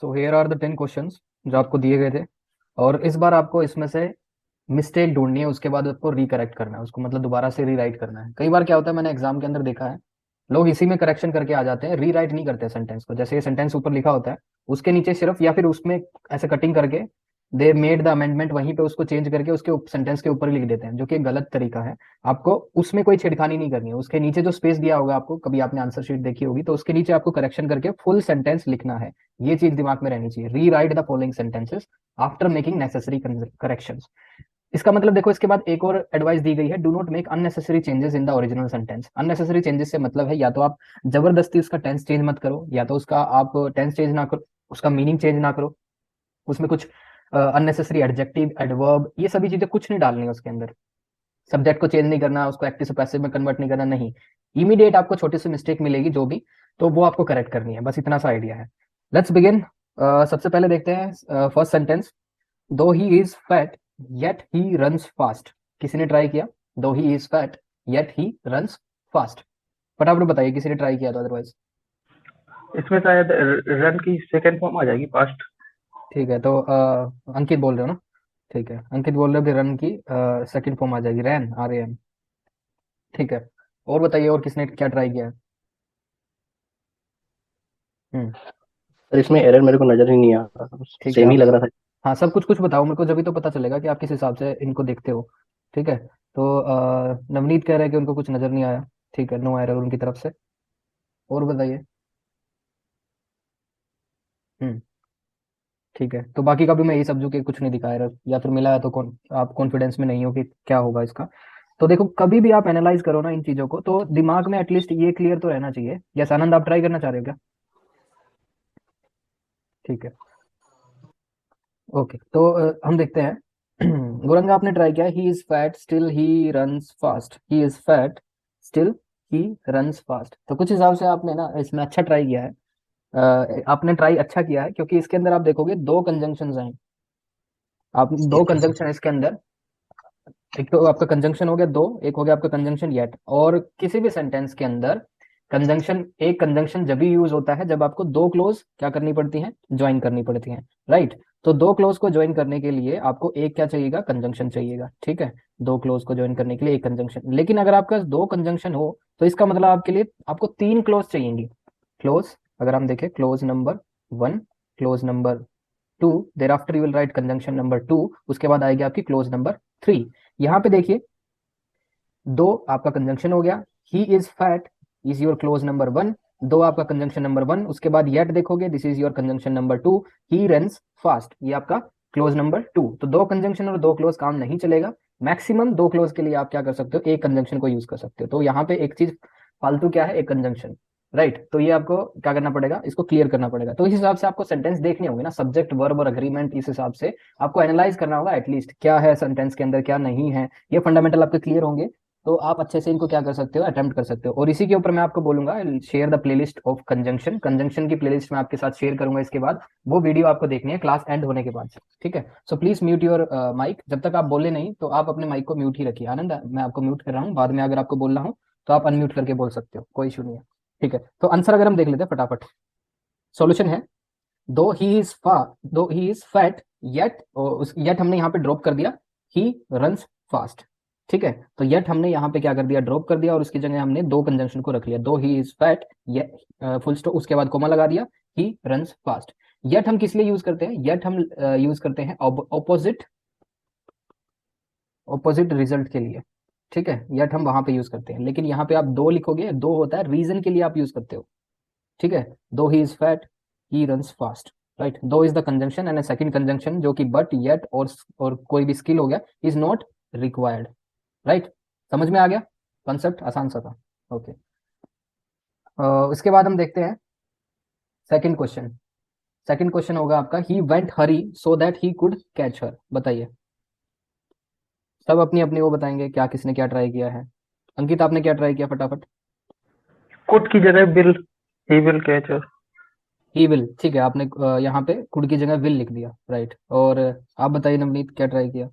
So here are the 10 questions जो आपको दिए गए थे, और इस बार आपको इसमें से मिस्टेक ढूंढनी है, उसके बाद आपको रिकरेक्ट करना है उसको, मतलब दोबारा से रीराइट करना है। कई बार क्या होता है, मैंने एग्जाम के अंदर देखा है, लोग इसी में करेक्शन करके आ जाते हैं, रीराइट नहीं करते सेंटेंस को। जैसे ये सेंटेंस ऊपर लिखा होता है, उसके नीचे सिर्फ या फिर उसमें ऐसे कटिंग करके दे मेड द अमेंडमेंट, वहीं पे उसको चेंज करके उसके सेंटेंस के ऊपर ही लिख देते हैं, जो कि एक गलत तरीका है। आपको उसमें कोई छेड़खानी नहीं करनी है, उसके नीचे जो स्पेस दिया होगा आपको, कभी आपने आंसर शीट देखी होगी, तो उसके नीचे आपको करेक्शन करके फुल सेंटेंस लिखना है। ये चीज दिमाग में रहनी चाहिए, री right the following sentences after making necessary corrections. इसका मतलब देखो, इसके बाद एक और एडवाइस दी गई है, do not make unnecessary changes in the original sentence. Unnecessary changes से मतलब है, या तो आप जबरदस्ती उसका टेंस चेंज मत करो, या तो उसका आप टेंस चेंज ना करो, उसका मीनिंग चेंज ना करो, उसमें कुछ अननेसेसरी एडजेक्टिव एडवर्ब ये सभी चीजें कुछ नहीं डालनी है उसके अंदर। सब्जेक्ट को चेंज नहीं करना, उसको एक्टिव से पैसिव में कन्वर्ट नहीं करना, नहीं। इमीडिएट आपको छोटी सी मिस्टेक मिलेगी जो भी, तो वो आपको करेक्ट करनी है, बस इतना सा आइडिया है। Let's begin. सबसे पहले देखते हैं फर्स्ट सेंटेंस। दो he is fat yet he runs fast. किसी ने ट्राई किया? दो he is fat yet he runs fast. फटाफट बताइए, किसी ने ट्राई किया तो, अदरवाइज। इसमें शायद रन की सेकंड फॉर्म आ जाएगी पास्ट। ठीक है, तो अंकित बोल रहे हो ना? ठीक है, अंकित बोल रहे हो कि रन की सेकंड फॉर्म आ जाएगी, रैन, RAN। ठीक है, और बताइए, और किसने क्या ट्राई किया है? हम्म। सर इसमें एरर मेरे को नजर ही नहीं आ रहा था, ठीक है, सेम ही आप लग रहा था। हाँ सब कुछ कुछ बताओ मेरे को, जब तो पता चलेगा कि आप किस हिसाब से इनको देखते हो। ठीक है, तो नवनीत कह रहे हैं कि उनको कुछ नजर नहीं आया। ठीक है, नो एरर उनकी तरफ से। और बताइए। हम्म। ठीक है, तो बाकी का भी मैं यही समझू कि कुछ नहीं दिखा एरर, या फिर मिला है तो कौन आप कॉन्फिडेंस में नहीं हो कि क्या होगा इसका। तो देखो, कभी भी आप एनालाइज करो ना इन चीजों को, तो दिमाग में एटलीस्ट ये क्लियर तो रहना चाहिए। यस आनंद, आप ट्राई करना चाह रहे हो क्या? ठीक है, ओके, तो हम देखते हैं। गौरंग, आपने ट्राई किया, ही is fat still he runs fast. He is fat still he runs fast, तो कुछ हिसाब से आपने ना इसमें अच्छा ट्राई किया है। आपने ट्राई अच्छा किया है, क्योंकि इसके अंदर आप देखोगे दो कंजंक्शंस हैं। आप दो कंजंक्शन है इसके अंदर। एक तो आपका कंजंक्शन हो गया दो, एक हो गया आपका कंजंक्शन येट। और किसी भी सेंटेंस के अंदर कंजंक्शन, एक कंजंक्शन जब भी यूज होता है जब आपको दो क्लोज क्या करनी पड़ती हैं, ज्वाइन करनी पड़ती हैं, राइट। तो दो क्लोज को ज्वाइन करने के लिए आपको एक क्या चाहिएगा, कंजंक्शन चाहिएगा, ठीक है। दो क्लोज को ज्वाइन करने के लिए एक कंजंक्शन, लेकिन अगर आपका दो कंजंक्शन हो तो इसका मतलब आपके लिए आपको तीन क्लोज चाहिएंगी। क्लोज, अगर हम देखें, close number 1, close number 2, there after you will write conjunction number 2, उसके बाद आएगी आपकी क्लोज नंबर 3। यहाँ पे देखिए, दो आपका कंजंक्शन हो गया, ही is fat is your close number 1, दो आपका कंजंक्शन नंबर 1, उसके बाद येट देखोगे, this is your conjunction number 2, he runs fast, ये आपका क्लोज नंबर 2। तो दो कंजंक्शन और दो क्लोज काम नहीं चलेगा। मैक्सिमम दो क्लोज के लिए आप क्या कर सकते हो, एक कंजंक्शन को यूज कर सकते हो। तो यहाँ पे एक चीज फालतू क्या है, एक कंजंक्शन, राइट। तो ये आपको क्या करना पड़ेगा, इसको क्लियर करना पड़ेगा। तो इस हिसाब से आपको सेंटेंस देखने होंगे ना, सब्जेक्ट वर्ब और अग्रीमेंट, इस हिसाब से आपको एनालाइज करना होगा एटलीस्ट, क्या है सेंटेंस के अंदर क्या नहीं है। ये फंडामेंटल आपके क्लियर होंगे, तो आप अच्छे से इनको क्या कर सकते हो, अटेम्प्ट कर सकते हो। और इसी के ऊपर मैं आपको बोलूंगा, share the playlist of conjunction, conjunction की प्लेलिस्ट मैं आपके साथ शेयर करूंगा इसके बाद। वो वीडियो आपको देखनी है क्लास एंड होने के बाद से, ठीक है। So please mute your mic, जब तक आप बोले नहीं तो आप अपने माइक को म्यूट ही रखिए। आनंद, मैं आपको म्यूट कर रहा हूँ, बाद में अगर आपको बोलना हो तो आप अनम्यूट करके बोल सकते हो, कोई इशू नहीं है। ठीक है, तो आंसर अगर हम देख लेते हैं फटाफट। सॉल्यूशन है, though he is fat yet, उस येट हमने यहाँ पे ड्रॉप कर दिया, ही रन्स फास्ट। ठीक है, तो येट हमने यहाँ पे क्या कर दिया, ड्रॉप कर दिया, और उसकी जगह हमने दो कंजंक्शन को रख लिया, दो ही इज फैट ये फुल स्टॉप, उसके बाद कोमा लगा दिया, ही रन्स फास्ट। येट हम किस लिए यूज करते हैं, येट हम यूज करते हैं ऑपोजिट, ऑपोजिट रिजल्ट के लिए। ठीक है, येट हम वहां पे यूज करते हैं, लेकिन यहाँ पे आप दो लिखोगे, दो होता है रीजन के लिए आप यूज करते हो। ठीक है, though he is fat he runs fast, right. Though is the conjunction, and second conjunction जो कि बट येट और कोई भी स्किल हो गया, इज नॉट रिक्वायर्ड, राइट। समझ में आ गया कॉन्सेप्ट, आसान सा था। ओके, इसके बाद हम देखते हैं सेकंड क्वेश्चन। सेकंड क्वेश्चन होगा आपका, he went Hari so that he could catch हर। बताइए, सब अपनी अपनी वो बताएंगे, क्या किसने क्या ट्राई किया है। अंकित, आपने क्या ट्राई किया, फटाफट। कुड की जगह bill, he will catch us. He will, ठीक है, आपने यहाँ पे कुड की जगह विल लिख दिया, राइट। और आप बताइए नवनीत, क्या ट्राई किया?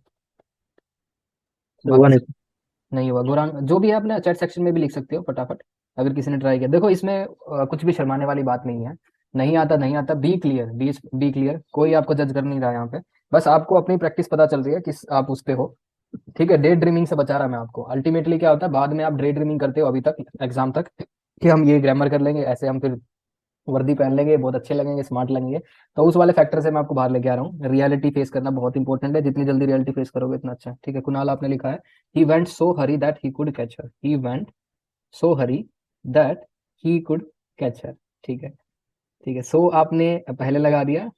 हुआ बाकी नहीं। नहीं हुआ। गौरांग, जो भी है अपने चैट सेक्शन में भी लिख सकते हो फटाफट, अगर किसी ने ट्राई किया। देखो इसमें कुछ भी शर्माने वाली बात नहीं है। नहीं आता नहीं आता, बी क्लियर, बी क्लियर, कोई आपको जज कर नहीं रहा यहाँ पे, बस आपको अपनी प्रैक्टिस पता चल रही है किस आप उस पे हो। ठीक है, डे ड्रीमिंग से बचा रहा मैं आपको। अल्टीमेटली क्या होता है, बाद में आप डे ड्रीमिंग करते हो अभी तक एग्जाम तक, कि हम ये ग्रामर कर लेंगे, ऐसे हम फिर वर्दी पहन लेंगे, बहुत अच्छे लगेंगे, स्मार्ट लगेंगे। तो उस वाले फैक्टर से मैं आपको बाहर लेके आ रहा हूँ। रियलिटी फेस करना बहुत इंपॉर्टेंट है, जितनी जल्दी रियलिटी फेस करोगे इतना अच्छा है। ठीक है, कुणाल आपने लिखा है he went so Hari that he could catch her, he went so Hari that he could catch हर। ठीक है, ठीक है, सो आपने पहले लगा दिया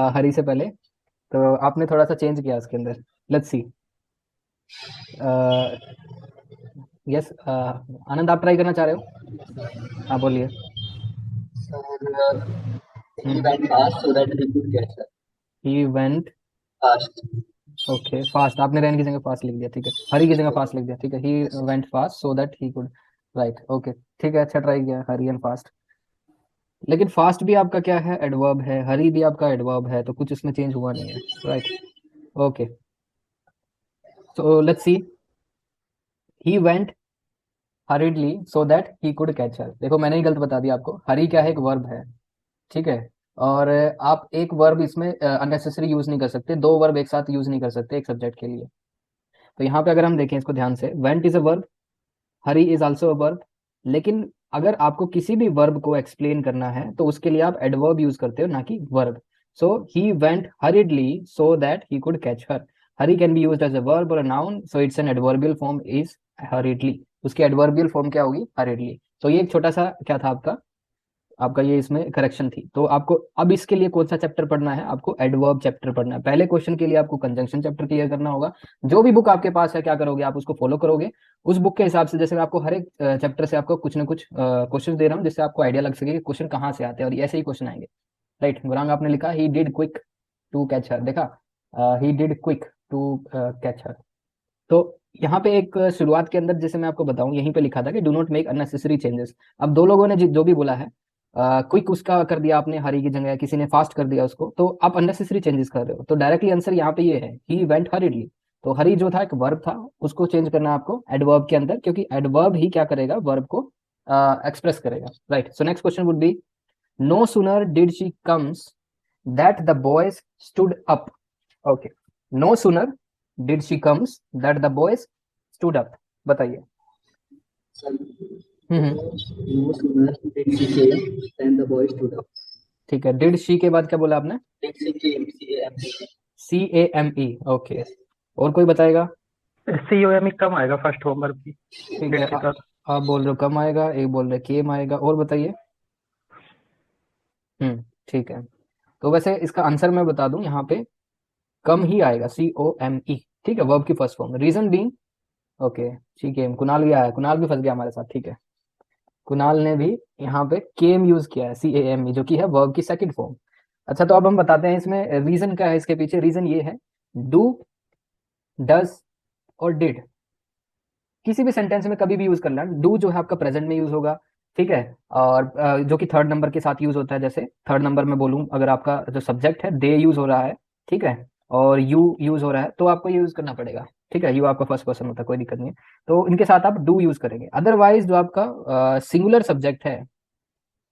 हरी से पहले, तो आपने थोड़ा सा चेंज किया उसके अंदर। Let's see. यस, आनंद आप ट्राई करना चाह रहे हो? हाँ बोलिए। Sir, he hmm, went fast so that he could catch her. He went, Fast. Okay fast, आपने रैन की जगह फास्ट लिख दिया, ठीक है, हरी की जगह फास्ट लिख दिया, ठीक है, he went fast so that he could, right, okay, ठीक है, अच्छा ट्राई किया, हरी एंड फास्ट। लेकिन फास्ट भी आपका क्या है, एडवर्ब है, हरी भी आपका एडवर्ब है, तो कुछ इसमें चेंज हुआ नहीं है, right, okay. So let's see, he went hurriedly so that he could catch हर। देखो मैंने ही गलत बता दिया आपको, हरी क्या है, एक वर्ब है, ठीक है, और आप एक वर्ब इसमें अननेसेसरी यूज नहीं कर सकते, दो वर्ब एक साथ यूज नहीं कर सकते एक सब्जेक्ट के लिए। तो यहाँ पे अगर हम देखें इसको ध्यान से, went is a verb, Hari is also a verb, लेकिन अगर आपको किसी भी वर्ब को एक्सप्लेन करना है तो उसके लिए आप एडवर्ब यूज करते हो, ना कि verb. So he went hurriedly so that he could catch her, hurry can be used as a verb और a noun, so it's an adverbial form is hurriedly, उसकी एडवर्बियल फॉर्म क्या होगी, हरीडली। तो ये एक छोटा सा क्या था आपका, आपका ये इसमें करेक्शन थी। तो आपको अब इसके लिए कौन सा चैप्टर पढ़ना है, आपको एडवर्ब चैप्टर पढ़ना है। पहले क्वेश्चन के लिए आपको कंजंक्शन चैप्टर क्लियर करना होगा। जो भी बुक आपके पास है क्या करोगे, आप उसको फॉलो करोगे, उस बुक के हिसाब से, जैसे मैं आपको हर एक चैप्टर से आपको कुछ ना कुछ क्वेश्चन दे रहा हूँ, जिससे आपको आइडिया लग सके कि क्वेश्चन कहाँ से आते हैं, और ऐसे ही क्वेश्चन आएंगे, राइट। गुरांग आपने लिखा he did quick to catch her, देखा, he did quick to catch her. तो यहाँ पे एक शुरुआत के अंदर जैसे मैं आपको बताऊं, यहीं पे लिखा था कि do not make unnecessary changes. अब दो लोगों ने जो भी बोला है, क्विक उसका कर दिया आपने हरी की जगह, किसी ने फास्ट कर दिया उसको, तो आप अननेसेसरी चेंजेस कर रहे हो। तो डायरेक्टली आंसर यहाँ पे ये है, ही वेंट हरीडली। तो हरी जो था एक वर्ब था, उसको चेंज करना है आपको एडवर्ब के अंदर, क्योंकि एडवर्ब ही क्या करेगा, वर्ब को एक्सप्रेस करेगा, right. So next question would be, no sooner did she comes that the boys stood up, okay, no sooner did she comes that the boys stood up, बताइए। Sir, hmm, no sooner did she came than the boy stood up. ठीक है, did she के बाद क्या बोला आपने, Did she came? C-A-M-E. CAME, okay, Yes. और कोई बताएगा? COME कम आएगा फर्स्ट होमवर्क की ठीक है, डेट के साथ। आप बोल रहे हो कम आएगा, एक बोल रहे केम आएगा, और बताइए। ठीक है, तो वैसे इसका आंसर मैं बता दूं, यहाँ पे कम ही आएगा, COME, ठीक है, वर्ब की first form, reason being, okay, ठीक है, कुणाल भी आया, कुणाल भी फंस गया हमारे साथ, ठीक है, कुणाल ने भी यहाँ पे केम यूज किया है, CAME, जो कि है वर्ब की सेकंड फॉर्म। अच्छा, तो अब हम बताते हैं इसमें रीजन क्या है, इसके पीछे रीजन ये है, डू, डज और डिड किसी भी सेंटेंस में कभी भी यूज कर लेना। डू जो है आपका प्रेजेंट में यूज होगा, ठीक है, और जो कि थर्ड नंबर के साथ यूज होता है, जैसे थर्ड नंबर में बोलूं, अगर आपका जो सब्जेक्ट है दे यूज हो रहा है, ठीक है, और यू यूज हो रहा है, तो आपको यूज करना पड़ेगा, ठीक है, यू आपका फर्स्ट पर्सन होता है, कोई दिक्कत नहीं है, तो इनके साथ आप डू यूज करेंगे। अदरवाइज जो आपका सिंगुलर सब्जेक्ट है,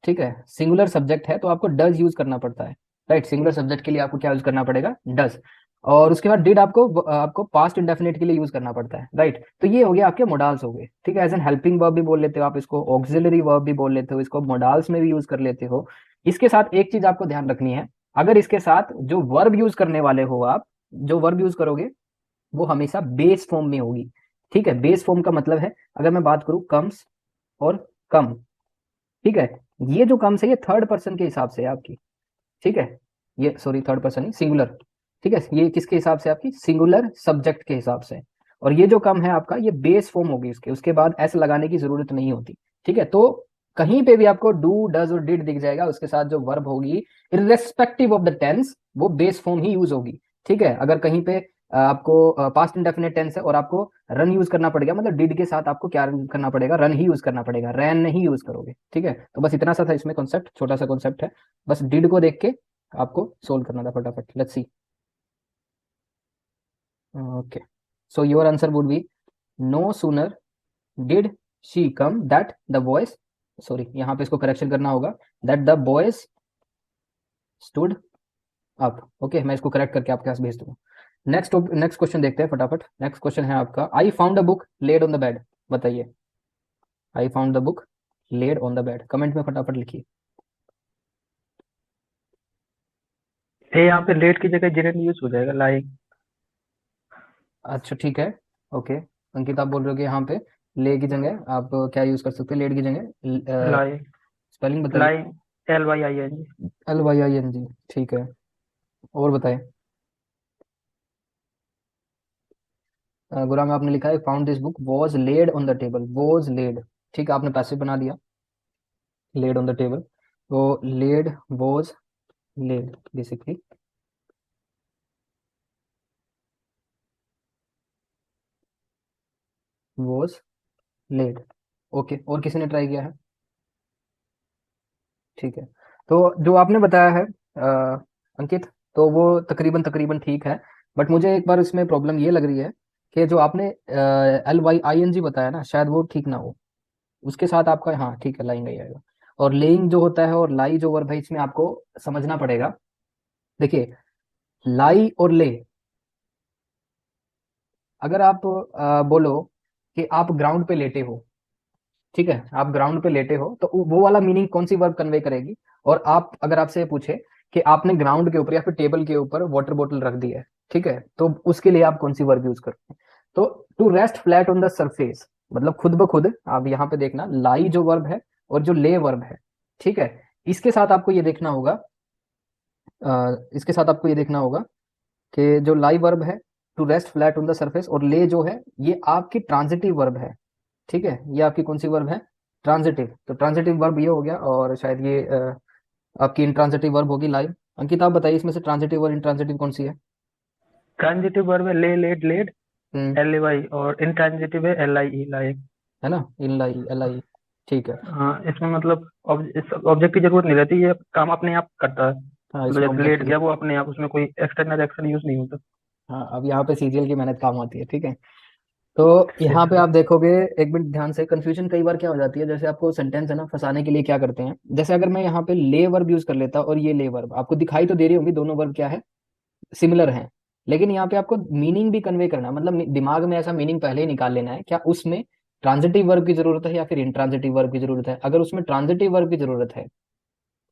ठीक है, सिंगुलर सब्जेक्ट है, तो आपको डज यूज करना पड़ता है, राइट, सिंगुलर सब्जेक्ट के लिए आपको क्या यूज करना पड़ेगा, डज। और उसके बाद डिड आपको पास्ट इंडेफिनिट के लिए यूज करना पड़ता है, राइट। तो ये हो गया आपके मोडाल्स हो गए, ठीक है, एज एन हेल्पिंग वर्ब भी बोल लेते हो आप इसको, ऑक्सिलरी वर्ब भी बोल लेते हो इसको, मोडाल्स में भी यूज कर लेते हो। इसके साथ एक चीज आपको ध्यान रखनी है, अगर इसके साथ जो वर्ब यूज करने वाले हो आप, जो वर्ब यूज करोगे वो हमेशा बेस फॉर्म में होगी, ठीक है। बेस फॉर्म का मतलब है, अगर मैं बात करूं कम्स और कम, ठीक है, ये जो कम्स है ये थर्ड पर्सन के हिसाब से है आपकी, ठीक है, ये सॉरी थर्ड पर्सन ही सिंगुलर, ठीक है, ये किसके हिसाब से, आपकी सिंगुलर सब्जेक्ट के हिसाब से। और ये जो कम है आपका, ये बेस फॉर्म होगी इसके, उसके बाद एस लगाने की जरूरत नहीं होती, ठीक है। तो कहीं पे भी आपको डू, डज और डिड दिख जाएगा, उसके साथ जो वर्ब होगी इररेस्पेक्टिव ऑफ द टेंस, वो बेस फॉर्म ही यूज होगी, ठीक है। अगर कहीं पे आपको पास्ट इंडेफिनिट टेंस है और आपको रन यूज करना पड़ेगा, मतलब डिड के साथ आपको क्या करना पड़ेगा, रन ही यूज करना पड़ेगा, रैन नहीं यूज करोगे, ठीक है। तो बस इतना सा था इसमें कॉन्सेप्ट, छोटा सा कॉन्सेप्ट है, बस डिड को देख के आपको सोल्व करना था फटाफट। Let's see, okay, so your answer would be, no sooner did she come that the boys, sorry यहाँ पे इसको करेक्शन करना होगा, that the boys stood up. Okay, मैं इसको करेक्ट करके आपके पास भेज दूंगा। नेक्स्ट क्वेश्चन देखते हैं फटाफट। नेक्स्ट क्वेश्चन है आपका, I found a book laid on the bed. बताइए, I found the book laid on the bed, comment में फटाफट लिखिए। ये यहाँ पे लेट की जगह जेरेंट यूज हो जाएगा, लाइक। अच्छा ठीक है, ओके। अंकित आप बोल रहे हो कि यहाँ पे ले की जगह आप क्या यूज कर सकते हैं, लेड की जगह? लाइक, स्पेलिंग बताइए। Like, LYING। LYING, ठीक है। और बताएं। गुरांग आपने लिखा है found this book was laid on the table, was laid, ठीक है, आपने पैसिव बना दिया, लेड ऑन द टेबल। तो laid, was laid basically. Was laid. Okay, और किसी ने ट्राई किया है? ठीक है, तो जो आपने बताया है अंकित, तो वो तकरीबन तकरीबन ठीक है। बट मुझे एक बार इसमें प्रॉब्लम ये लग रही है कि जो आपने LYING बताया ना, शायद वो ठीक ना हो। उसके साथ आपका, हाँ ठीक है, लाइंग ही आएगा। और लेइंग जो होता है और लाई जो वर्ब है, इसमें आपको समझना पड़ेगा। देखिए, लाई और ले, अगर आप बोलो कि आप ग्राउंड पे लेटे हो, ठीक है, आप ग्राउंड पे लेटे हो, तो वो वाला मीनिंग कौन सी वर्ब कन्वे करेगी? और आप अगर आपसे ये पूछे कि आपने ग्राउंड के ऊपर या फिर टेबल के ऊपर वाटर बोतल रख दी है, ठीक है, तो उसके लिए आप कौन सी वर्ब यूज करोगे? तो to rest flat on the surface, मतलब खुद ब खुद आप यहाँ पे देखना, लाई जो वर्ब है और जो ले वर्ब है, ठीक है, इसके साथ आपको ये देखना होगा, इसके साथ आपको ये देखना होगा कि जो लाई वर्ब है, to rest flat on the surface, और ले जो है ये आपकी ट्रांजिटिव वर्ब है, ठीक है, ये आपकी कौन सी वर्ब है? ट्रांजिटिव। तो ट्रांजिटिव वर्ब ये हो गया, और शायद ये आपकी इंट्रांजिटिव वर्ब होगी लाइव। अंकित आप बताइए, इसमें से ट्रांजिटिव और इंट्रांजिटिव कौन सी है? ट्रांजिटिव वर्ब है ले, लेड, लेड, हम्म, LAY। और इंट्रांजिटिव है LIE, लाइक। है ना, इन लाई, एल आई, ठीक है। हाँ, इसमें मतलब ऑब्जेक्ट की जरूरत नहीं रहती, ये काम अपने आप करता है। हाँ, मतलब इसमें जैसे ऑब्जेक्ट लेट की, गया वो अपने आप, उसमें कोई एक्सटर्नल एक्शन यूज नहीं होता। हाँ अब यहाँ पे सीरियल की मेहनत काम आती है, ठीक है। तो यहाँ पे बिल्कुल। आप देखोगे, एक मिनट ध्यान से, कंफ्यूजन कई बार क्या हो जाती है, जैसे आपको सेंटेंस है ना फंसाने के लिए क्या करते हैं, जैसे अगर मैं यहाँ पे ले वर्ब यूज कर लेता और ये ले वर्ब, आपको दिखाई तो दे रही होगी दोनों वर्ब क्या है, सिमिलर हैं, लेकिन यहाँ पे आपको मीनिंग भी कन्वे करना है, मतलब दिमाग में ऐसा मीनिंग पहले ही निकाल लेना है, क्या उसमें ट्रांजिटिव वर्ब की जरूरत है या फिर इंट्रांजिटिव वर्ब की जरूरत है। अगर उसमें ट्रांजिटिव वर्ब की जरूरत है,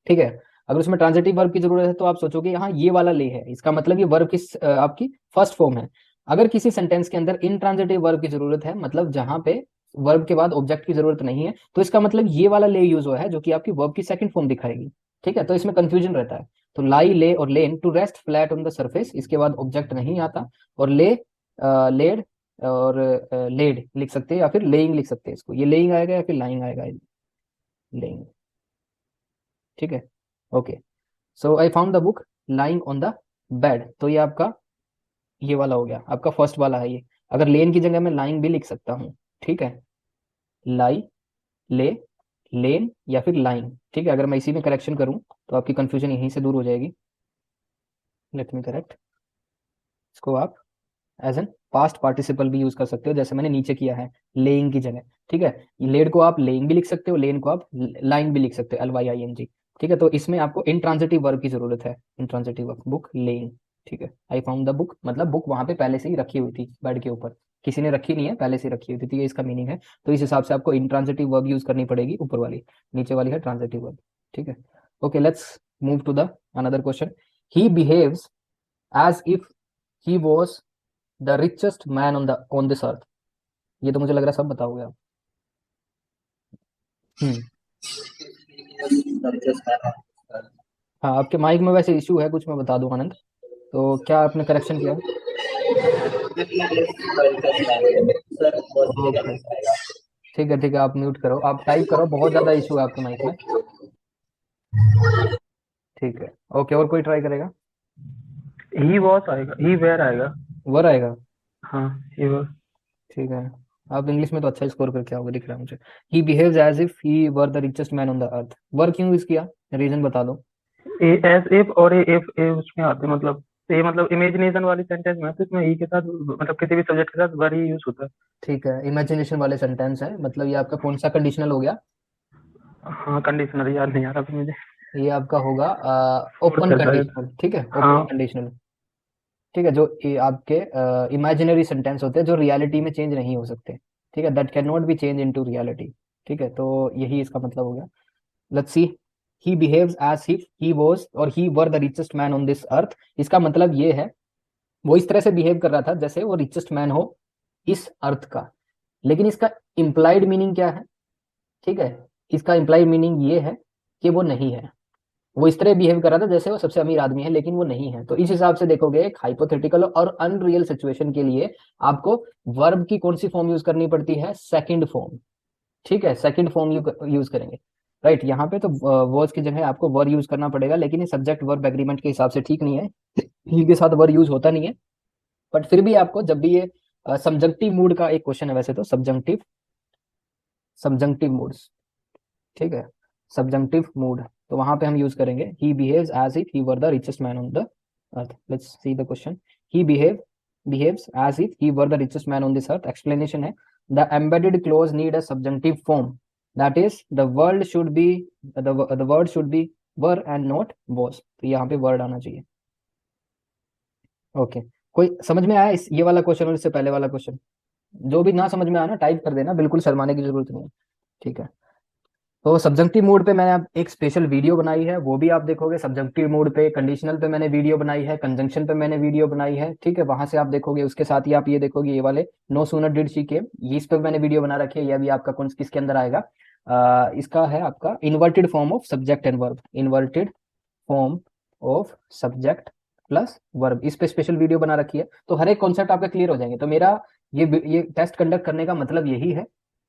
ठीक है, अगर उसमें ट्रांजिटिव वर्ब की जरूरत है, तो आप सोचोगे यहाँ ये वाला ले है, इसका मतलब ये वर्ब किस आपकी फर्स्ट फॉर्म है। अगर किसी सेंटेंस के अंदर इंट्रांजिटिव वर्ब की जरूरत है, मतलब जहां पे वर्ब के बाद ऑब्जेक्ट की जरूरत नहीं है, तो इसका मतलब ये वाला ले यूज हुआ है, जो कि आपकी वर्ब की सेकंड फॉर्म दिखाएगी, ठीक है। तो इसमें कंफ्यूजन रहता है। तो लाई, ले और lain, to rest flat on the surface, इसके बाद ऑब्जेक्ट नहीं आता, और ले, लेड और लेड लिख सकते हैं, या फिर लेइंग लिख सकते हैं इसको, ये लेइंग आएगा या फिर लाइंग आएगा, लेइंग, ठीक है। Okay, so I found the book lying on the bed, तो ये आपका ये वाला हो गया, आपका फर्स्ट वाला है ये। अगर लेन की जगह मैं लाइंग भी लिख सकता हूँ, ठीक है, लाई, ले, लेन या फिर लाइंग, ठीक है। अगर मैं इसी में करेक्शन करूँ तो आपकी कंफ्यूजन यहीं से दूर हो जाएगी। लेट मी करेक्ट, इसको आप एज एन पास्ट पार्टिसिपल भी यूज कर सकते हो, जैसे मैंने नीचे किया है, लेइंग की जगह, ठीक है। लेड को आप लेइंग भी लिख सकते हो, लेन को आप लाइंग भी लिख सकते हो, LYING, ठीक है। तो इसमें आपको इंट्रांजिटिव वर्ब की जरूरत है, इंट्रांजिटिव वर्ब, बुक लेइंग, ठीक है। आई फाउंड द बुक, मतलब बुक वहां पे पहले से ही रखी हुई थी बेड के ऊपर, किसी ने रखी नहीं है, पहले से रखी हुई थी, तो ये इसका मीनिंग है। तो इस हिसाब से आपको इंट्रांजिटिव वर्ब यूज करनी पड़ेगी, ऊपर वाली, नीचे वाली है ट्रांजिटिव वर्ब, ठीक है। Okay, let's move to the another question. He behaves as if he was the richest man on this earth. ये तो मुझे लग रहा है सब बताओगे आप। हम्म, The richest man on earth. हाँ, आपके माइक में वैसे इशू है कुछ, मैं बता दूं आनंद, तो क्या आपने करेक्शन किया? If he is the richest man, sir, बहुत ही ओके, गलत आएगा। ठीक है, आप म्यूट करो, आप टाइप करो, बहुत ज्यादा इशू है आपके माइक में, ठीक है। ओके, और कोई ट्राई करेगा? ही वॉस आएगा, ही वेयर आएगा। वर आएगा, हाँ, ही वॉस। ठीक है। आप इंग्लिश में तो अच्छा स्कोर करके आओगे दिख रहा है मुझे। He behaves as if he were the richest man on the earth, were क्यों यूज किया, रीजन बता दो। एज इफ और इफ ए उसमें आते हैं, मतलब ये मतलब इमेजिनेशन वाली सेंटेंस में है, तो इसमें ही के साथ मतलब किसी भी सब्जेक्ट के साथ वर ही यूज होता है। ठीक है, इमेजिनेशन वाले सेंटेंस है, मतलब ये आपका कौन सा कंडीशनल हो गया? हाँ, कंडीशनर याद नहीं आ रहा अभी मुझे। ये आपका होगा ओपन और शायद, कंडीशनल, ठीक है, ओपन हाँ कंडीशनल, ठीक है, जो ये आपके इमेजिनरी सेंटेंस होते हैं जो रियलिटी में चेंज नहीं हो सकते, ठीक है, that can not be change into reality, ठीक है, तो यही इसका मतलब हो गया। Let's see, he behaves as if he was और he were the richest man on this earth. इसका मतलब ये है, वो इस तरह से बिहेव कर रहा था जैसे वो रिचेस्ट मैन हो इस अर्थ का, लेकिन इसका इम्प्लाइड मीनिंग क्या है, ठीक है, इसका इम्प्लाइड मीनिंग ये है कि वो नहीं है, वो इस तरह बिहेव कर रहा था जैसे वो सबसे अमीर आदमी है, लेकिन वो नहीं है। तो इस हिसाब से देखोगे, एक हाइपोथेटिकल और अनरियल सिचुएशन के लिए आपको वर्ब की कौन सी फॉर्म यूज करनी पड़ती है, सेकंड फॉर्म, ठीक है, सेकंड फॉर्म यूज करेंगे, राइट। यहाँ पे तो वर्ड्स की जगह आपको वर यूज करना पड़ेगा, लेकिन ये सब्जेक्ट वर्ब एग्रीमेंट के हिसाब से ठीक नहीं है, ही के साथ वर यूज होता नहीं है, बट फिर भी आपको जब भी ये सब्जंक्टिव मूड का एक क्वेश्चन है, वैसे तो सब्जंक्टिव सब्जंक्टिव मूड्स, ठीक है, सब्जंक्टिव मूड, तो वहां पे हम यूज करेंगे he behaves as if he were the richest man on the earth. Let's see the question, he behaves as if he were the richest man on this earth. Explanation है, the embedded clause need a subjunctive form, that is the word should be were and not was, तो यहाँ पे word आना चाहिए। Okay, कोई समझ में आया इस ये वाला क्वेश्चन और इससे पहले वाला क्वेश्चन? जो भी ना समझ में आया ना, टाइप कर देना, बिल्कुल शर्माने की जरूरत नहीं है, ठीक है। तो सब्जंक्टिव मोड पे मैंने अब एक स्पेशल वीडियो बनाई है, वो भी आप देखोगे। सब्जंक्टिव मोड पे, कंडीशनल पे मैंने वीडियो बनाई है, कंजंक्शन पे मैंने वीडियो बनाई है, ठीक है, वहां से आप देखोगे। उसके साथ ही आप ये देखोगे, ये वाले no sooner did she came, ये इस पे मैंने वीडियो बना रखी है, ये भी आपका कौन किसके अंदर आएगा, इसका है आपका inverted form of subject and verb, inverted form of subject plus verb, इस पे स्पेशल वीडियो बना रखी है, तो हर एक कॉन्सेप्ट आपका क्लियर हो जाएंगे। तो मेरा ये टेस्ट कंडक्ट करने का मतलब यही है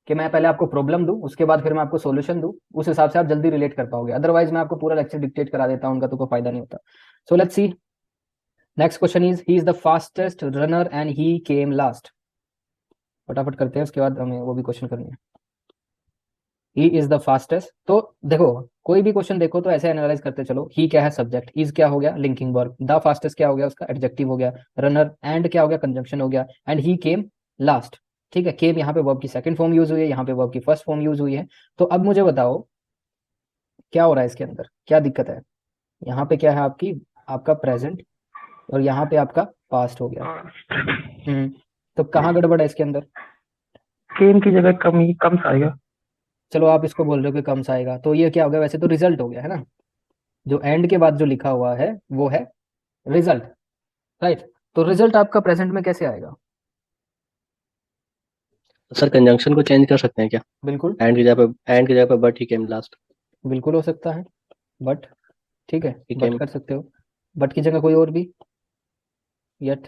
कि मैं पहले आपको प्रॉब्लम दूं, उसके बाद फिर मैं आपको सॉल्यूशन दूं, उस हिसाब से आप जल्दी रिलेट कर पाओगे। अदरवाइज मैं आपको पूरा लेक्चर डिक्टेट करा देता हूं, उनका तो कोई फायदा नहीं होता। So let's see, next question is, he is the fastest runner and he came last. फटाफट करते हैं, उसके बाद हमें वो भी क्वेश्चन करनी है। ही इज द फास्टेस्ट, तो देखो कोई भी क्वेश्चन देखो तो ऐसे एनालाइज करते चलो। ही क्या है, सब्जेक्ट, इज क्या हो गया, लिंकिंग वर्ब, द फास्टेस्ट क्या हो गया, उसका एडजेक्टिव हो गया, रनर एंड क्या हो गया, कंजंक्शन हो गया, एंड ही केम लास्ट, ठीक है। केम यहाँ पे वर्ब की सेकंड फॉर्म यूज हुई है, यहाँ पे वर्ब की फर्स्ट फॉर्म यूज हुई है। तो अब मुझे बताओ क्या हो रहा है इसके अंदर, क्या दिक्कत है? यहाँ पे क्या है आपकी, आपका प्रेजेंट, और यहाँ पे आपका पास्ट हो गया। हम्म, तो कहाँ गड़बड़ है इसके अंदर? केम की जगह कम ही कम सा आएगा। चलो आप इसको बोल रहे हो कि कम सा आएगा, तो ये क्या हो गया, वैसे तो रिजल्ट हो गया है ना, जो एंड के बाद जो लिखा हुआ है वो है रिजल्ट, राइट। तो रिजल्ट आपका प्रेजेंट में कैसे आएगा? सर कंजंक्शन को चेंज कर सकते हैं क्या? बिल्कुल, एंड की जगह पे बट ही केम लास्ट। बिल्कुल हो सकता है, बट, ठीक है, ही बट केम। कर सकते हो, बट की जगह कोई और भी, येट,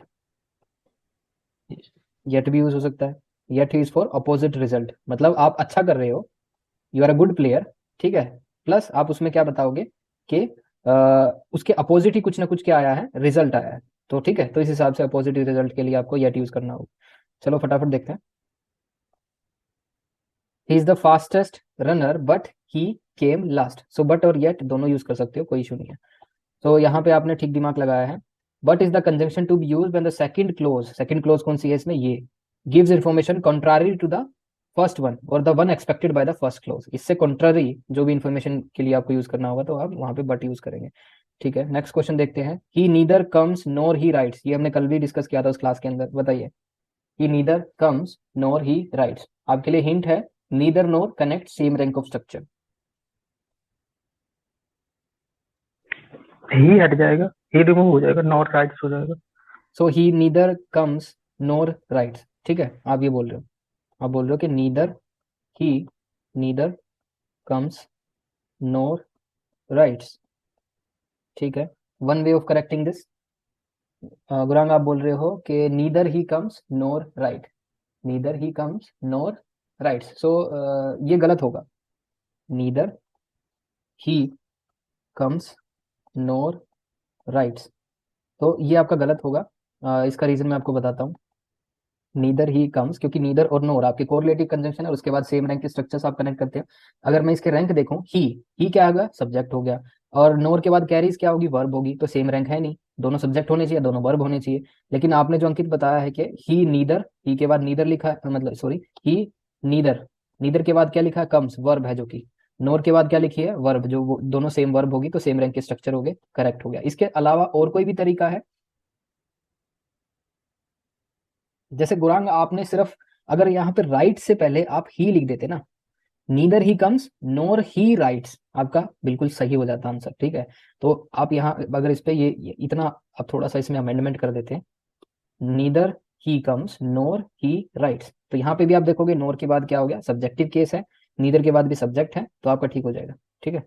येट भी यूज हो सकता है। Yet is for opposite result, मतलब आप अच्छा कर रहे हो, you are a good player, ठीक है, प्लस आप उसमें क्या बताओगे कि उसके अपोजिट ही कुछ ना कुछ क्या आया है, रिजल्ट आया है, तो ठीक है, तो इस हिसाब से अपोजिट रिजल्ट के लिए आपको येट यूज करना होगा। चलो फटाफट देखते हैं। He is the fastest runner but he came last, so but और येट दोनों यूज कर सकते हो, कोई इशू नहीं है। तो यहाँ पे आपने ठीक दिमाग लगाया है। But is the conjunction to be use when the second clause कौन सी है इसमें, ये gives information contrary to the first one और the one expected by the first clause, इससे कंट्रारी जो भी इंफॉर्मेशन के लिए आपको यूज करना होगा, तो आप वहां पे बट यूज करेंगे, ठीक है। नेक्स्ट क्वेश्चन देखते हैं, he neither comes nor he writes, ये हमने कल भी डिस्कस किया था उस क्लास के अंदर, बताइए। He neither comes nor he writes, आपके लिए हिंट है, neither nor connect same rank of structure. He हट जाएगा, ही रिमूव हो जाएगा, नॉट राइट्स हो जाएगा। सो ही नीदर कम्स नॉर राइट्स, ठीक है, आप ये बोल रहे हो, आप बोल रहे हो कि नीदर कम्स नॉर राइट्स, ठीक है। One way of correcting this, Gurang आप बोल रहे हो कि neither he comes nor write, neither he comes nor writes, so ये गलत होगा, neither he comes nor writes, तो ये आपका गलत होगा। इसका रीजन मैं आपको बताता हूँ। नीदर ही कम्स, क्योंकि नीदर और नोर आपके कोरिलेटिव कंजंक्शन है, और उसके बाद सेम रैंक के स्ट्रक्चर्स आप कनेक्ट करते हैं। अगर मैं इसके रैंक देखूं, ही क्या होगा, सब्जेक्ट हो गया, और नोर के बाद कैरीज क्या होगी, वर्ब होगी, तो सेम रैंक है नहीं, दोनों सब्जेक्ट होने चाहिए, दोनों वर्ब होने चाहिए। लेकिन आपने जो अंकित बताया है कि ही नीदर, ही के बाद नीदर लिखा है, मतलब सॉरी, ही नीदर, नीदर के बाद क्या लिखा है, कम्स, वर्ब है जो कि, नोर के बाद क्या लिखिए, वर्ब, जो वो दोनों सेम वर्ब होगी तो सेम रैंक के स्ट्रक्चर हो गए, करेक्ट हो गया। इसके अलावा और कोई भी तरीका है? जैसे गुरांग आपने सिर्फ अगर यहाँ पे राइट से पहले आप ही लिख देते ना, neither he comes NOR he rights, आपका बिल्कुल सही हो जाता आंसर, ठीक है। तो आप यहाँ अगर इस पे ये इतना आप थोड़ा सा इसमें अमेंडमेंट कर देते हैं, neither he comes NOR he rights, तो यहाँ पे भी आप देखोगे नोर के बाद क्या हो गया, सब्जेक्टिव केस है, नीदर के बाद भी सब्जेक्ट है, तो आपका ठीक हो जाएगा, ठीक है।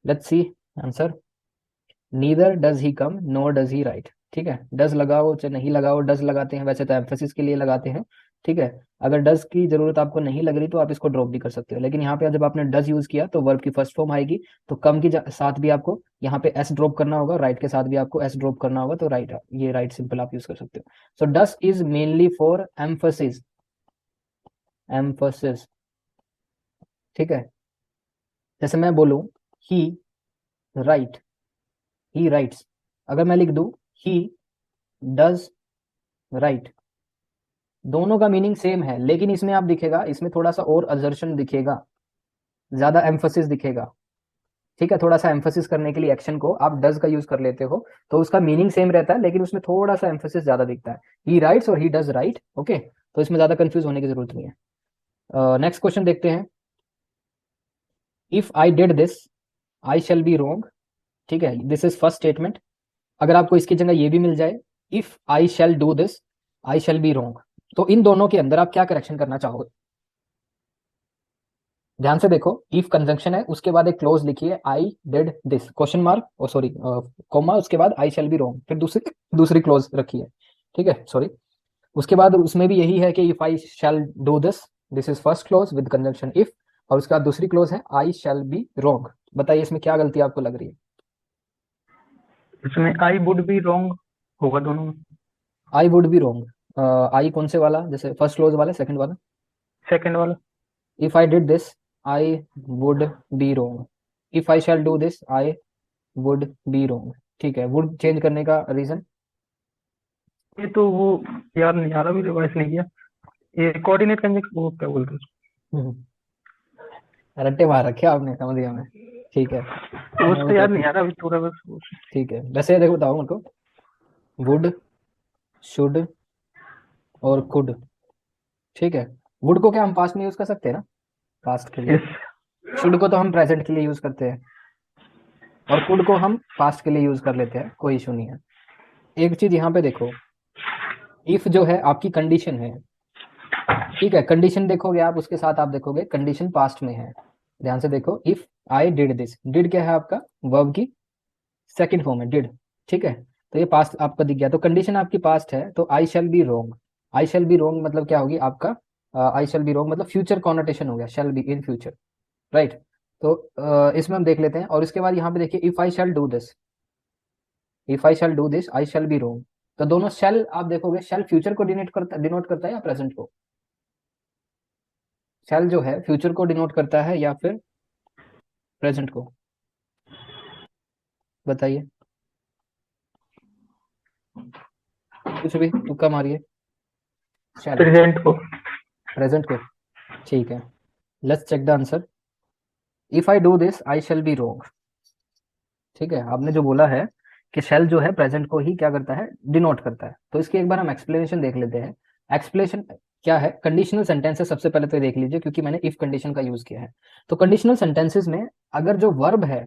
Let's see answer, neither does he come nor does he right, ठीक है। डज लगाओ चाहे नहीं लगाओ, डज लगाते हैं वैसे तो एम्फेसिस के लिए लगाते हैं, ठीक है। अगर डज की जरूरत आपको नहीं लग रही तो आप इसको ड्रॉप भी कर सकते हो, लेकिन यहाँ पे जब आपने डज यूज किया तो वर्ब की फर्स्ट फॉर्म आएगी, तो कम की साथ भी आपको यहाँ पे एस ड्रॉप करना होगा, राइट के साथ भी आपको एस ड्रॉप करना होगा, तो राइट, ये राइट सिंपल आप यूज कर सकते हो। So does is mainly for emphasis, emphasis, ठीक है। जैसे मैं बोलूं ही राइट, ही राइट्स, अगर मैं लिख दूं ही डज राइट, दोनों का मीनिंग सेम है, लेकिन इसमें आप दिखेगा, इसमें थोड़ा सा और असर्शन दिखेगा, ज्यादा एम्फोसिस दिखेगा, ठीक है। थोड़ा सा एम्फोसिस करने के लिए एक्शन को आप डज का यूज कर लेते हो, तो उसका मीनिंग सेम रहता है, लेकिन उसमें थोड़ा सा एम्फोसिस ज्यादा दिखता है, ही राइट्स और ही डज राइट, ओके। तो इसमें ज्यादा कंफ्यूज होने की जरूरत नहीं है। नेक्स्ट क्वेश्चन देखते हैं, if I did this I shall be wrong, ठीक है, दिस इज फर्स्ट स्टेटमेंट। अगर आपको इसकी जगह ये भी मिल जाए, if I shall do this I shall be wrong, तो इन दोनों के अंदर आप क्या करेक्शन करना चाहोगे? ध्यान से देखो, इफ कंजंक्शन है, उसके बाद एक क्लोज लिखिए, I did this question mark, oh sorry comma, उसके बाद आई शैल बी रोंग, फिर दूसरी क्लोज रखिए, ठीक है, सॉरी। उसके बाद उसमें भी यही है कि if I shall do this, this is first close with conjunction if, और उसके बाद दूसरी क्लोज है आई शैल बी रोंग। बताइए इसमें क्या गलती आपको लग रही है? इसमें आई वुड बी रॉन्ग होगा दोनों में। आई वुड बी रोंग, आई कौन से वाला, जैसे फर्स्ट क्लोज वाला, सेकंड वाला? सेकंड वाला। If I did this I would be wrong, if I shall do this I would be wrong, ठीक है। वुड चेंज करने का रीजन? ये तो वो याद नहीं आ रहा, भी रिवाइज नहीं किया। ये कोऑर्डिनेट कंजंक्शन, वो क्या बोलते हैं रट्टे मार रखे आपने, समझ गया मैं, ठीक है। वो तो याद नहीं आ रहा अभी थोड़ा बस। ठीक है, वैसे देखो बताओ मेरे को, वुड, शुड और कुड, ठीक है। वुड को क्या हम पास्ट में यूज कर सकते हैं ना, पास्ट के लिए। यस। शुड को तो हम प्रेजेंट के लिए यूज करते हैं, और कुड को हम पास्ट के लिए यूज कर लेते हैं, कोई इशू नहीं है। एक चीज यहाँ पे देखो, इफ जो है आपकी कंडीशन है, ठीक है, कंडीशन देखोगे आप, उसके साथ आप देखोगे कंडीशन पास्ट में है। ध्यान से देखो, if I did this, did क्या है आपका, वर्ब की सेकंड फॉर्म है डिड, ठीक है। तो ये पास्ट आपका दिख गया, तो कंडीशन आपकी पास्ट है, तो आई shall be wrong, I shall be wrong मतलब क्या होगी आपका, आई शैल बी रोंग मतलब फ्यूचर कॉनोटेशन हो गया, shall be in future, right. तो इसमें हम देख लेते हैं, और इसके बाद यहाँ पे देखिए, if I shall do this, if I shall do this I shall be wrong, तो दोनों शैल आप देखोगे, शैल फ्यूचर को डिनोट करता है या प्रेजेंट को? शैल जो है फ्यूचर को डिनोट करता है या फिर प्रेजेंट को? बताइए, कुछ भी तुक्का मारिए। शैल प्रेजेंट को। प्रेजेंट को, ठीक है। Let's check the answer, if I do this I shall be wrong, ठीक है। आपने जो बोला है कि शैल जो है प्रेजेंट को ही क्या करता है, डिनोट करता है, तो इसकी एक बार हम एक्सप्लेनेशन देख लेते हैं। एक्सप्लेनेशन क्या है, कंडीशनल सेंटेंसेस सबसे पहले तो देख लीजिए, क्योंकि मैंने इफ कंडीशन का यूज किया है। तो कंडीशनल सेंटेंसेस में अगर जो वर्ब है,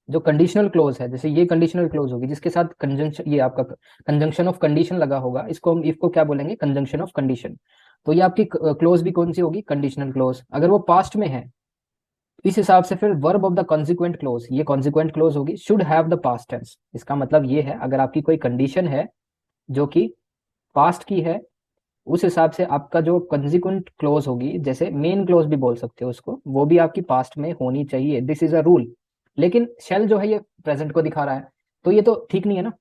जो कंडीशनल क्लोज है, जैसे ये कंडीशनल क्लोज होगी जिसके साथ कंजंक्शन, ये आपका कंजंक्शन ऑफ कंडीशन लगा होगा, इसको हम इफ को क्या बोलेंगे, कंजंक्शन ऑफ कंडीशन। तो ये आपकी क्लोज भी कौन सी होगी, कंडीशनल क्लोज। अगर वो पास्ट में है, इस हिसाब से फिर verb of the consequent clause, ये कॉन्सिक्वेंट क्लोज होगी, should have the past tense. इसका मतलब ये है, अगर आपकी कोई कंडीशन है जो कि पास्ट की है, उस हिसाब से आपका जो कंसिक्वेंट क्लोज होगी, जैसे मेन क्लोज भी बोल सकते हो उसको, वो भी आपकी पास्ट में होनी चाहिए, दिस इज अ रूल। लेकिन शेल जो है ये प्रेजेंट को दिखा रहा है, तो ये तो ठीक नहीं है ना।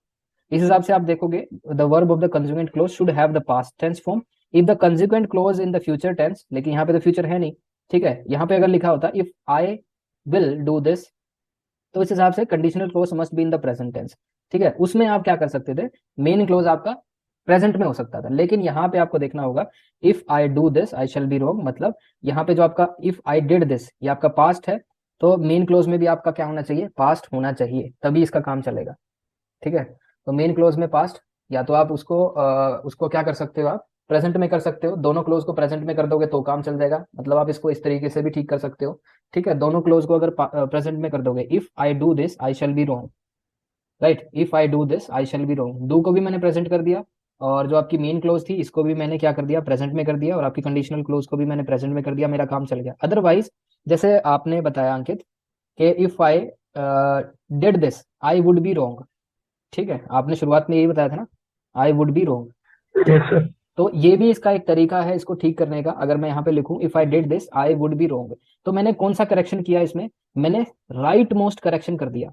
इस हिसाब से आप देखोगे, the verb of the consequent clause should have the past tense form, if the consequent clause in the future tense, लेकिन यहाँ पे तो फ्यूचर है नहीं, ठीक है। यहाँ पे अगर लिखा होता if I will do this, तो इस हिसाब से conditional clause must be in the present tense, ठीक है। उसमें आप क्या कर सकते थे, मेन क्लोज आपका प्रेजेंट में हो सकता था, लेकिन यहाँ पे आपको देखना होगा, if I do this I shall be wrong, मतलब यहाँ पे जो आपका इफ आई डिड दिस ये आपका पास्ट है, तो मेन क्लोज में भी आपका क्या होना चाहिए, पास्ट होना चाहिए, तभी इसका काम चलेगा। ठीक है, तो मेन क्लोज में पास्ट, या तो आप उसको क्या कर सकते हो, आप प्रेजेंट में कर सकते हो, दोनों क्लोज को प्रेजेंट में कर दोगे तो काम चल जाएगा, मतलब आप इसको इस तरीके से भी ठीक कर सकते हो। ठीक है, दोनों क्लोज को अगर प्रेजेंट में कर दोगे, if I do this I shall be wrong, right, if I do this I shall be wrong, do को भी मैंने प्रेजेंट कर दिया, और जो आपकी मेन क्लोज थी इसको भी मैंने क्या कर दिया, प्रेजेंट में कर दिया, और आपकी कंडीशनल क्लोज को भी मैंने प्रेजेंट में कर दिया, मेरा काम चल गया। अदरवाइज जैसे आपने बताया अंकित कि if I did this I would be wrong, ठीक है, आपने शुरुआत में यही बताया था ना, I would be wrong. Yes sir. तो ये भी इसका एक तरीका है इसको ठीक करने का। अगर मैं यहाँ पे लिखूं if I did this I would be wrong, तो मैंने कौन सा करेक्शन किया इसमें, मैंने राइट मोस्ट करेक्शन कर दिया।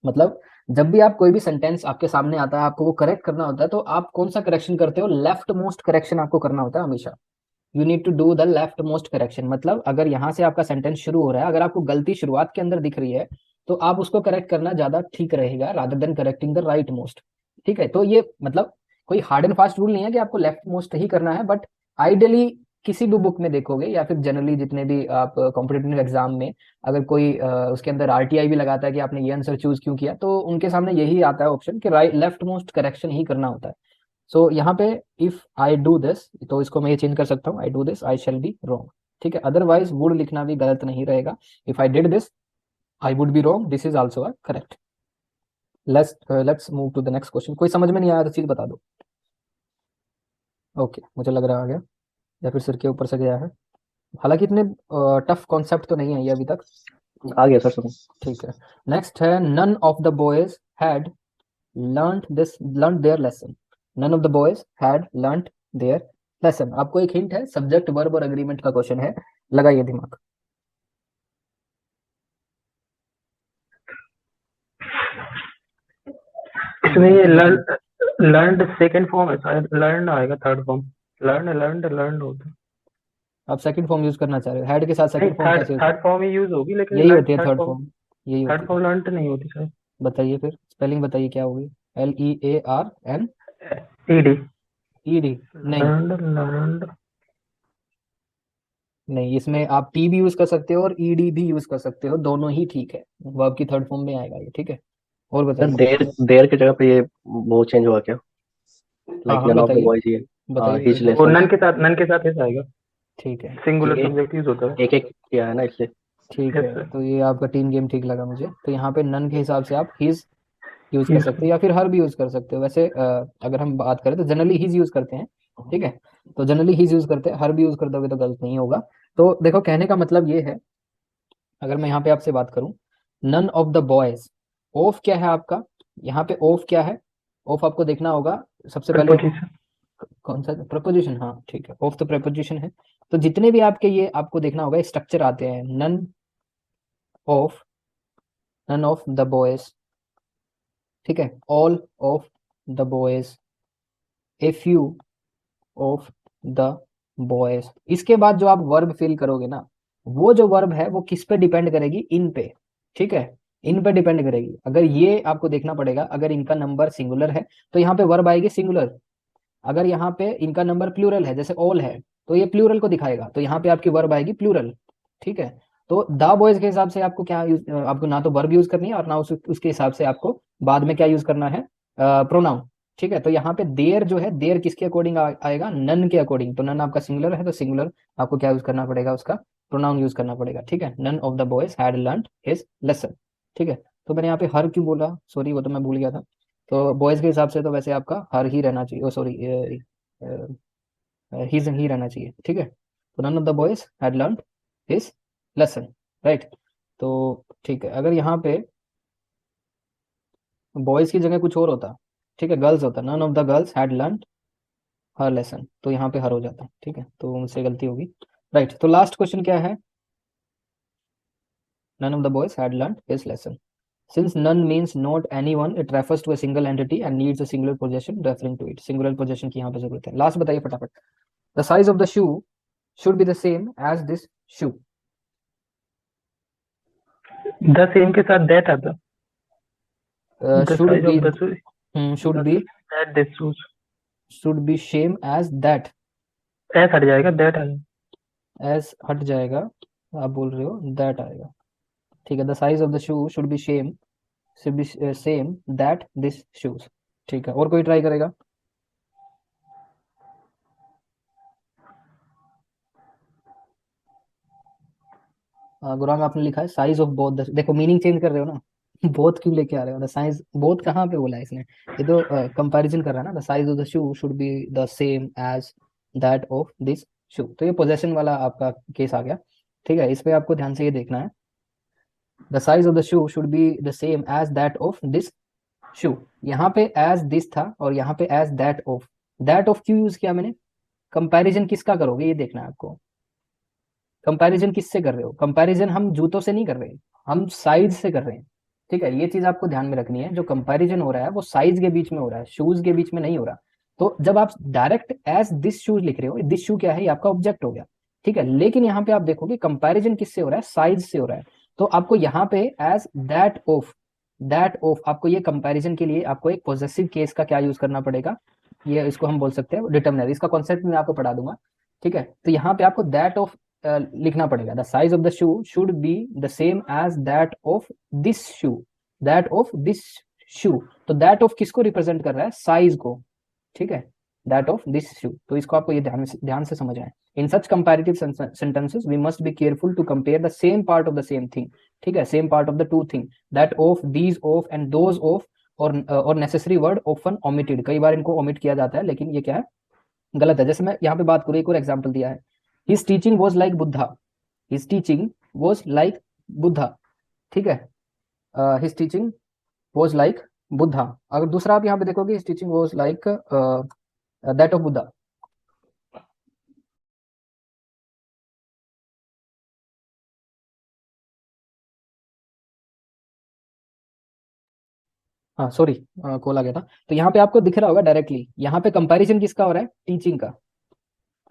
मतलब जब भी आप कोई भी सेंटेंस आपके सामने आता है, आपको वो करेक्ट करना होता है, तो आप कौन सा करेक्शन करते हो, लेफ्ट मोस्ट करेक्शन आपको करना होता है हमेशा। You need to do the leftmost correction. मतलब अगर यहाँ से आपका सेंटेंस शुरू हो रहा है, अगर आपको गलती शुरुआत के अंदर दिख रही है, तो आप उसको करेक्ट करना ज्यादा ठीक रहेगा rather than correcting the right most. ठीक है, तो ये मतलब कोई हार्ड एंड फास्ट रूल नहीं है कि आपको लेफ्ट मोस्ट ही करना है, बट आइडियली किसी भी बुक में देखोगे या फिर जनरली जितने भी आप कॉम्पिटेटिव एग्जाम में, अगर कोई उसके अंदर आरटीआई भी लगाता है कि आपने ये आंसर चूज क्यों किया, तो उनके सामने यही आता है ऑप्शन कि राइट लेफ्ट मोस्ट करेक्शन ही करना होता है। सो यहाँ पे इफ आई डू दिस, तो इसको मैं ये चेंज कर सकता हूँ, I do this I shall be wrong. ठीक है, अदरवाइज वुड लिखना भी गलत नहीं रहेगा। If I did this I would be wrong, this is also correct. Let's move to the next question. कोई समझ में नहीं आया तो चीज बता दो। ओके, मुझे लग रहा आ गया, या फिर सिर के ऊपर से गया है। हालांकि इतने टफ कॉन्सेप्ट तो नहीं है ये अभी तक। आ गया सर समझ। ठीक है, नेक्स्ट है none of the boys had learned their lesson। none of the boys had learned their lesson। आपको एक हिंट है, सब्जेक्ट वर्ब और एग्रीमेंट का क्वेश्चन है, लगाइए दिमाग। इसमें ये लर्न सेकंड फॉर्म है शायद, लर्न आएगा थर्ड फॉर्म। लर्न होता है। आप सेकंड फॉर्म यूज करना चाह रहे हो, हैड के साथ नहीं, सेकंड फॉर्म कैसे थर्ड फॉर्म ही यूज होगी, लेकिन यही लर्न होती है थर्ड थर्ड फॉर्म। फॉर्म, यही थर्ड होती है। फॉर्म लर्न नहीं होती शायद। बताइए फिर, स्पेलिंग बताइए क्या होगी। LEARN ED. ED नहीं, लर्न। नहीं, इसमें आप टी भी यूज कर सकते हो और ED भी यूज कर सकते हो, दोनों ही ठीक है, वर्ब की थर्ड फॉर्म में आएगा ये। ठीक है, और सर बताइए। देर की जगह पे ये वो चेंज हुआ क्या, हाँ लाइक हाँ नन ऑफ द बताइए, बॉयज, ये बताइए हिज बताइए। वो लेसन। नन के साथ ऐसा आएगा, ठीक है, सिंगुलर ये सब्जेक्ट यूज होता है। एक एक किया है ना इसलिए। ठीक यस है, सर। तो ये आपका टीम गेम ठीक लगा मुझे। तो यहाँ पे नन के हिसाब से आप हिज यूज कर Yes, सकते हो, या फिर हर भी यूज कर सकते हो। वैसे अगर हम बात करें तो जनरली हिज यूज करते हैं। ठीक है, तो जनरली हिज यूज करते हैं, हर भी यूज कर दोगे तो गलत नहीं होगा। तो देखो, कहने का मतलब ये है, अगर मैं यहाँ पे आपसे बात करूं, none of the boys, of क्या है आपका, यहाँ पे ऑफ क्या है, ऑफ आपको देखना होगा सबसे पहले। प्रपोजिशन। कौन सा प्रपोजिशन, हाँ ठीक है, ऑफ तो प्रपोजिशन है। तो जितने भी आपके ये आपको देखना होगा स्ट्रक्चर आते हैं, of none of the boys, ठीक है, all of the boys, a few of the boys. इसके बाद जो आप वर्ब फिल करोगे ना, वो जो वर्ब है वो किस पे डिपेंड करेगी, इन पे। ठीक है, इन पे डिपेंड करेगी। अगर ये आपको देखना पड़ेगा, अगर इनका नंबर सिंगुलर है तो यहाँ पे वर्ब आएगी सिंगुलर। अगर यहाँ पे इनका नंबर प्लूरल है, जैसे ऑल है, तो ये प्लूरल को दिखाएगा, तो यहाँ पे आपकी वर्ब आएगी प्लूरल। ठीक है, तो द बॉयज के हिसाब से आपको क्या यूज, आपको ना तो वर्ब यूज करनी है और ना उसके हिसाब से आपको बाद में क्या यूज करना है, प्रोनाउन। ठीक है, तो यहाँ पे देर जो है, देर किसके अकॉर्डिंग आएगा, नन के अकॉर्डिंग। तो नन आपका सिंगुलर है, तो सिंगुलर आपको क्या यूज करना पड़ेगा, उसका प्रोनाउन यूज करना पड़ेगा। ठीक है, none of the boys had learned his lesson. ठीक है, तो मैंने यहाँ पे हर क्यों बोला, सॉरी वो तो मैं भूल गया था। तो बॉयज के हिसाब से तो वैसे आपका हर ही रहना चाहिए, सॉरी हिज ही रहना चाहिए। ठीक है, तो none of the boys had learned his lesson, right. तो ठीक है, अगर यहाँ पे बॉयज की जगह कुछ और होता, ठीक है, गर्ल्स होता, none of the girls had learned her lesson, तो यहाँ पे हर हो जाता। ठीक है, तो मुझसे गलती होगी, राइट। तो लास्ट क्वेश्चन क्या है, none of the boys had learned his lesson। Since none means not anyone, it refers to a single entity and needs a singular possession referring to it। singular possession की यहाँ पे जरूरत है। Last बताइए फटाफट। The size of the shoe should be the same as this shoe। The same के साथ that आता। The should size be of the shoes. should be that this shoes. should be same as that। S हट जाएगा, that आएगा। as हट जाएगा, आप बोल रहे हो that आएगा। ठीक है, the size of the shoe should B same that this shoes. ठीक है, और कोई ट्राई करेगा? गुरांग आपने लिखा है साइज ऑफ बोथ द, देखो मीनिंग चेंज कर रहे हो ना बोथ क्यों लेके आ रहे हो? द साइज बोथ कहाँ पे बोला है इसने? ये तो कंपैरिजन कर रहा है ना। The size of the shoe should be the same as that of this shoe, तो ये पोजेशन वाला आपका केस आ गया। ठीक है, इस पे आपको ध्यान से ये देखना है, the size of the shoe should be the same as that of this shoe. यहाँ पे एज दिस था और यहाँ पे एज दैट ऑफ क्यों यूज किया मैंने? कंपैरिजन किसका करोगे ये देखना है आपको। कंपैरिजन किससे कर रहे हो? कंपैरिजन हम जूतों से नहीं कर रहे, हम साइज से कर रहे हैं। ठीक है, ये चीज आपको ध्यान में रखनी है, जो कंपैरिजन हो रहा है वो साइज के बीच में हो रहा है, शूज के बीच में नहीं हो रहा। तो जब आप डायरेक्ट एज दिस शूज लिख रहे हो, दिस शू क्या है? ये आपका ऑब्जेक्ट हो गया। ठीक है, लेकिन यहाँ पे आप देखोगे कंपैरिजन किससे हो रहा है? साइज से हो रहा है। तो आपको यहाँ पे एज दैट ऑफ आपको ये कंपैरिजन के लिए आपको एक पॉजेसिव केस का क्या यूज करना पड़ेगा? ये इसको हम बोल सकते हैं डिटर्मिनर, इसका कॉन्सेप्ट मैं आपको पढ़ा दूंगा। ठीक है, तो यहाँ पे आपको दैट ऑफ लिखना पड़ेगा। The size of the shoe should be the same as that of this shoe. तो दैट ऑफ किसको रिप्रेजेंट कर रहा है? साइज को। ठीक है, दैट ऑफ दिस शू। तो इसको आपको ये ध्यान से समझ आए। In such comparative sentences we must be careful to compare the same part of the same thing. ठीक है, same part of the two thing, that of, these of and those of, और नेसेसरी वर्ड ऑफन ओमिटेड, कई बार इनको omit किया जाता है, लेकिन ये क्या है? गलत है। जैसे मैं यहाँ पे बात करूँ, एक और एग्जाम्पल दिया है, his teaching was like Buddha. His teaching was like Buddha. ठीक है, his teaching was like Buddha. अगर दूसरा आप यहाँ पे देखोगे, his teaching was like that of Buddha. हाँ सॉरी, कॉल आ गया था। तो यहाँ पे आपको दिख रहा होगा डायरेक्टली, यहाँ पे कंपैरिजन किसका हो रहा है? टीचिंग का।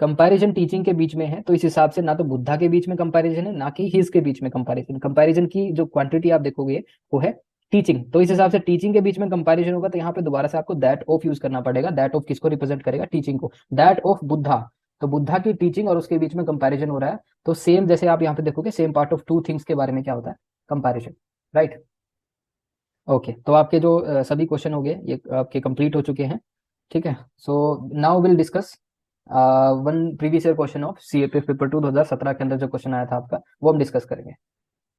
कंपैरिजन टीचिंग के बीच में है, तो इस हिसाब से ना तो बुद्धा के बीच में कंपैरिजन है, ना कि हिज के बीच में कंपैरिजन। कंपैरिजन की जो क्वांटिटी आप देखोगे वो है टीचिंग, तो इस हिसाब से टीचिंग के बीच में कंपैरिजन होगा। तो यहाँ पे दोबारा से आपको दैट ऑफ यूज करना पड़ेगा। दैट ऑफ किसको रिप्रेजेंट करेगा? टीचिंग को। दैट ऑफ बुद्धा, तो बुद्धा की टीचिंग और उसके बीच में कंपैरिजन हो रहा है। तो सेम, जैसे आप यहाँ पे देखोगे, same part of two things के बारे में क्या होता है? कंपैरिजन। Right, okay. तो आपके जो सभी क्वेश्चन हो गए, ये आपके कंप्लीट हो चुके हैं। ठीक है, so now will discuss one previous year question of CAPF paper 2 2017 के अंदर जो क्वेश्चन आया था आपका, वो हम डिस्कस करेंगे।